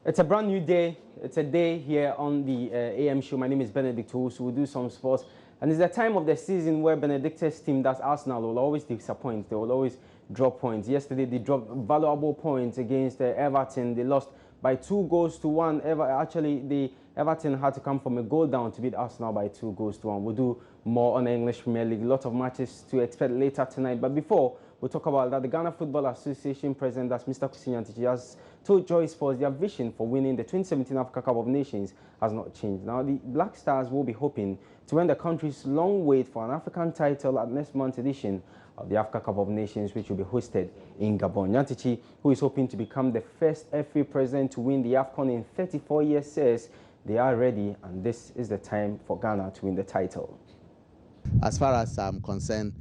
It's a brand new day. It's a day here on the AM show. My name is Benedict Owusu. We'll do some sports. And it's the time of the season where Benedict's team, that's Arsenal, will always disappoint. They will always drop points. Yesterday, they dropped valuable points against Everton. They lost by 2-1. The Everton had to come from a goal down to beat Arsenal by 2-1. We'll do more on the English Premier League. A lot of matches to expect later tonight. But before we'll talk about that, the Ghana Football Association president, that's Mr. Kwesi Nyantakyi, has told Joy Sports their vision for winning the 2017 Africa Cup of Nations has not changed. Now, the Black Stars will be hoping to end the country's long wait for an African title at next month's edition of the Africa Cup of Nations, which will be hosted in Gabon. Nyantakyi, who is hoping to become the first FA president to win the AFCON in 34 years, says they are ready and this is the time for Ghana to win the title. As far as I'm concerned,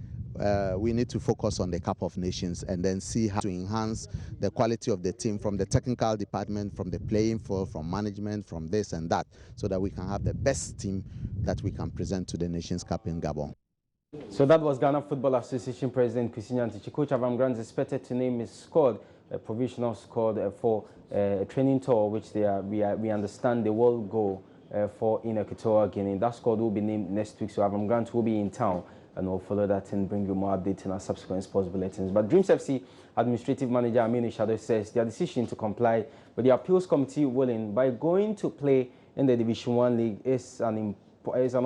we need to focus on the Cup of Nations and then see how to enhance the quality of the team from the technical department, from the playing field, from management, from this and that, so that we can have the best team that we can present to the Nations Cup in Gabon. So that was Ghana Football Association President Kwesi Nyantakyi. Coach Avram Grant is expected to name his squad, a provisional squad for a training tour, which we understand they will go for in Equatorial Guinea. That squad will be named next week, so Avram Grant will be in town, and we'll follow that and bring you more updates in our subsequent sports bulletins. But Dreams FC Administrative Manager Aminu Shado says their decision to comply with the Appeals Committee ruling by going to play in the Division 1 League is an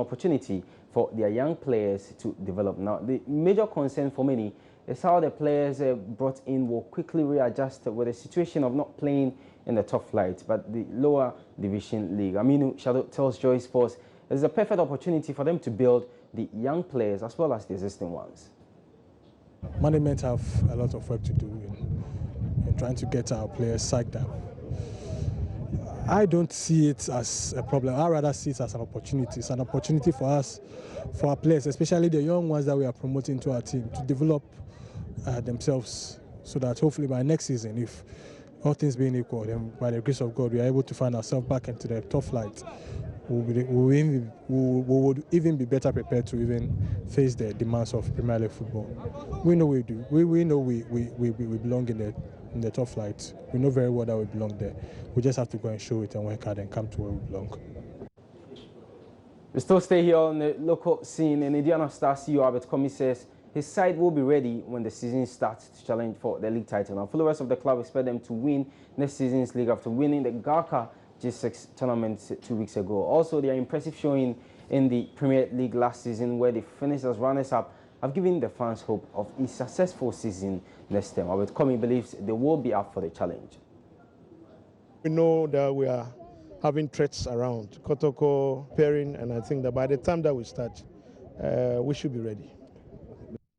opportunity for their young players to develop. Now, the major concern for many is how the players brought in will quickly readjust with the situation of not playing in the top flight, but the lower division league. Aminu Shado tells Joy Sports it's a perfect opportunity for them to build the young players as well as the existing ones. Management have a lot of work to do in trying to get our players psyched up. I don't see it as a problem. I rather see it as an opportunity. It's an opportunity for us, for our players, especially the young ones that we are promoting to our team, to develop themselves so that hopefully by next season, if all things being equal, then by the grace of God, we are able to find ourselves back into the top flight. We would even be better prepared to even face the demands of Premier League football. We know we do. We know we belong in the top flight. We know very well that we belong there. We just have to go and show it and work hard and come to where we belong. We still stay here on the local scene, and Indiana Star CEO Albert Komi says his side will be ready when the season starts to challenge for the league title. Now, followers of the club expect them to win next season's league after winning the Garka G6 tournament 2 weeks ago. Also, their impressive showing in the Premier League last season, where they finished as runners-up, have given the fans hope of a successful season next term. Albert Komi believes they will be up for the challenge. We know that we are having threats around Kotoko, Perrin, and I think that by the time that we start, we should be ready.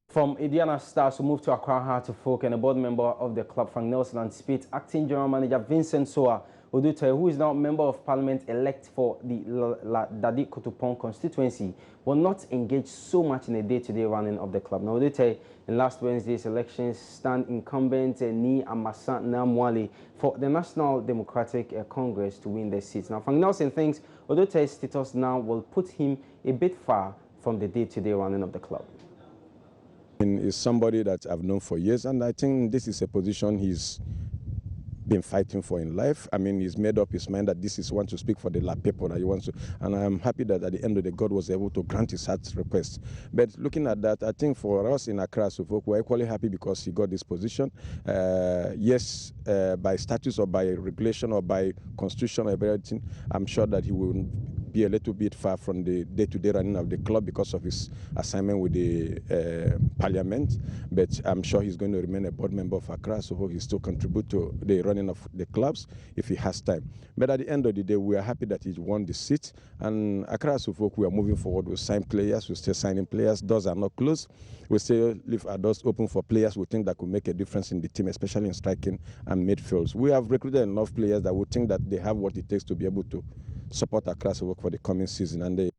From Indiana Stars, we move to Accra Heart of Folk, and a board member of the club, Frank Nelson, anticipates acting general manager Vincent Soa Odute, who is now member of parliament elect for the Dadi Kotopong constituency, will not engage so much in the day-to-day running of the club. Now, Odute, in last Wednesday's elections, stand incumbent Ni Amasa Namwale for the National Democratic Congress to win the seats. Now, Frank Nelson thinks Odute's status now will put him a bit far from the day-to-day running of the club. Is somebody that I've known for years, and I think this is a position he's been fighting for in life. I mean, he's made up his mind that this is one to speak for the La people that he wants to, and I'm happy that at the end of the day, God was able to grant his heart's request. But looking at that, I think for us in Accra, Suffolk, we're equally happy because he got this position. Yes, by statute or by regulation or by constitution or everything, I'm sure that he will be a little bit far from the day-to-day running of the club because of his assignment with the parliament. But I'm sure he's going to remain a board member of Accra, so he still contribute to the running of the clubs if he has time. But at the end of the day, we are happy that he won the seat. And Accra Suffolk, we are moving forward. We sign players. We're still signing players. Doors are not closed. We still leave our doors open for players we think that could make a difference in the team, especially in striking and midfields. We have recruited enough players that we think that they have what it takes to be able to support Accra Suffolk for the coming season.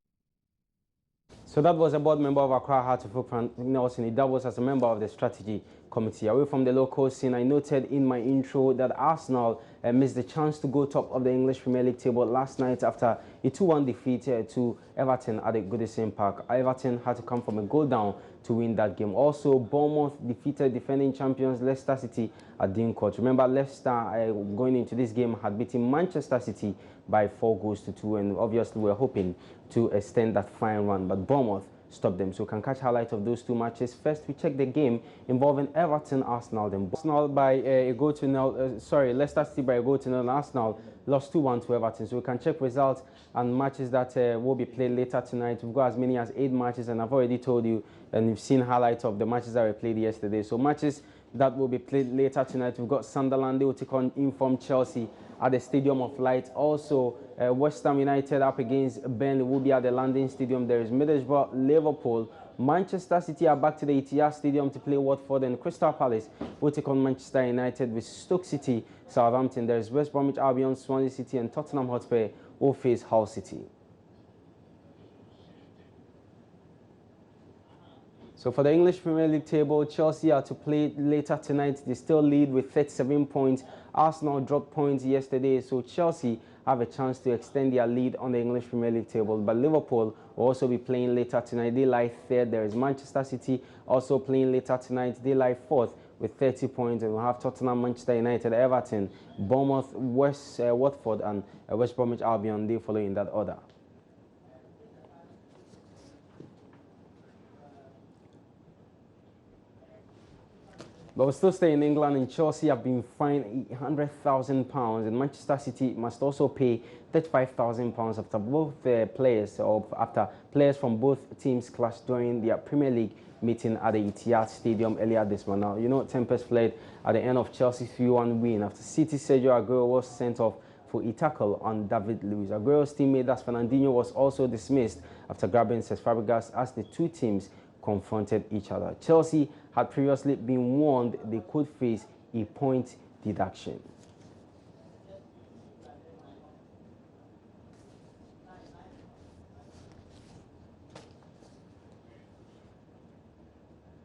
So that was a board member of Accra Heart of Folk, Frank Nelson. That was as a member of the strategy committee. Away from the local scene, I noted in my intro that Arsenal missed the chance to go top of the English Premier League table last night after a 2-1 defeat to Everton at the Goodison Park. Everton had to come from a goal down to win that game. Also, Bournemouth defeated defending champions Leicester City at Dean Court. Remember, Leicester going into this game had beaten Manchester City by 4-2, and obviously we're hoping to extend that fine run, but Bournemouth stopped them. So we can catch highlights of those two matches. First, we check the game involving Everton, Arsenal. Then Arsenal by a goal to nil. Leicester City by a goal to nil. Arsenal lost 2-1 to Everton. So we can check results and matches that will be played later tonight. We've got as many as 8 matches, and I've already told you, and you've seen highlights of the matches that were played yesterday. So matches that will be played later tonight. We've got Sunderland. They will take on informed Chelsea at the Stadium of Light. Also, West Ham United up against Burnley will be at the London Stadium. There is Middlesbrough, Liverpool. Manchester City are back to the Etihad Stadium to play Watford, and Crystal Palace will take on Manchester United with Stoke City, Southampton. There is West Bromwich Albion, Swansea City, and Tottenham Hotspur will face Hull City. So for the English Premier League table, Chelsea are to play later tonight. They still lead with 37 points. Arsenal dropped points yesterday, so Chelsea have a chance to extend their lead on the English Premier League table. But Liverpool will also be playing later tonight. They lie third. There is Manchester City also playing later tonight. They lie fourth with 30 points. And we'll have Tottenham, Manchester United, Everton, Bournemouth, Watford, and West Bromwich Albion. They follow in that order. But we'll still stay in England, and Chelsea have been fined £100,000, and Manchester City must also pay £35,000 after after players from both teams clashed during their Premier League meeting at the Etihad Stadium earlier this month. Now, you know, tempers flared at the end of Chelsea's 3-1 win after City Sergio Aguero was sent off for a tackle on David Luiz. Aguero's teammate, that's Fernandinho, was also dismissed after grabbing Cesc Fabregas as the two teams confronted each other. Chelsea had previously been warned they could face a point deduction.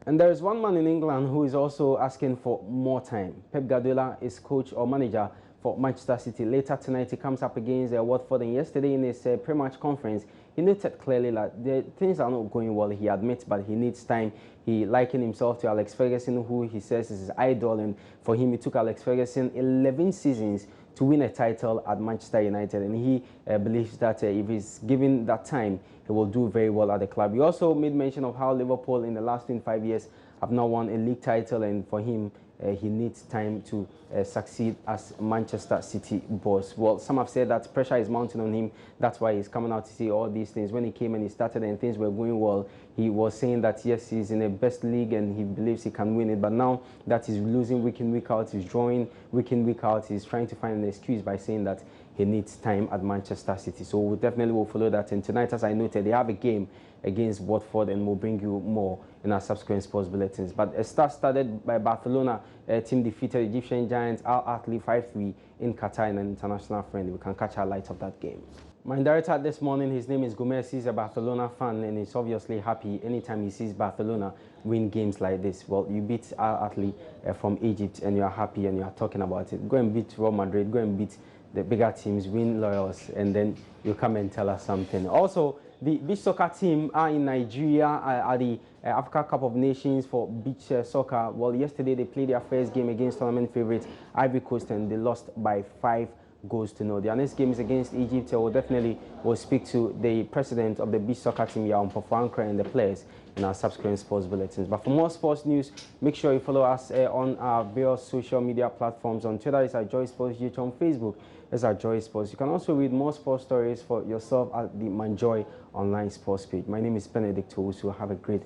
And there is one man in England who is also asking for more time. Pep Guardiola is coach or manager for Manchester City. Later tonight, he comes up against Watford, and yesterday in his pre-match conference, he noted clearly that things are not going well, he admits, but he needs time. He likened himself to Alex Ferguson, who he says is his idol, and for him, it took Alex Ferguson 11 seasons to win a title at Manchester United, and he believes that if he's given that time, he will do very well at the club. He also made mention of how Liverpool in the last 25 years have not won a league title, and for him, he needs time to succeed as Manchester City boss. Well, some have said that pressure is mounting on him. That's why he's coming out to say all these things. When he came and he started and things were going well, he was saying that, yes, he's in the best league and he believes he can win it. But now that he's losing week in, week out, he's drawing week in, week out, he's trying to find an excuse by saying that he needs time at Manchester City. So we definitely will follow that. And tonight, as I noted, they have a game against Watford, and we'll bring you more in our subsequent sports bulletins. But a start started by Barcelona. Team defeated Egyptian giants Al Ahly 5-3 in Qatar in an international friendly. We can catch highlights of that game. My director this morning, his name is Gomez. He's a Barcelona fan, and he's obviously happy anytime he sees Barcelona win games like this. Well, you beat Al Ahly from Egypt, and you're happy and you're talking about it. Go and beat Real Madrid, go and beat the bigger teams, win Loyals, and then you come and tell us something. Also, the beach soccer team are in Nigeria at the Africa Cup of Nations for beach soccer. Well, yesterday they played their first game against tournament favourite Ivory Coast, and they lost by 5-0. Their next game is against Egypt. We'll definitely speak to the president of the beach soccer team, Yaon Pofuankra, and the players in our subsequent sports bulletins. But for more sports news, make sure you follow us on our various social media platforms. On Twitter, it's at Joy Sports GH. On Facebook, it's at Joy Sports. You can also read more sports stories for yourself at the Manjoy online sports page. My name is Benedict Owusu. Have a great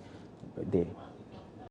day.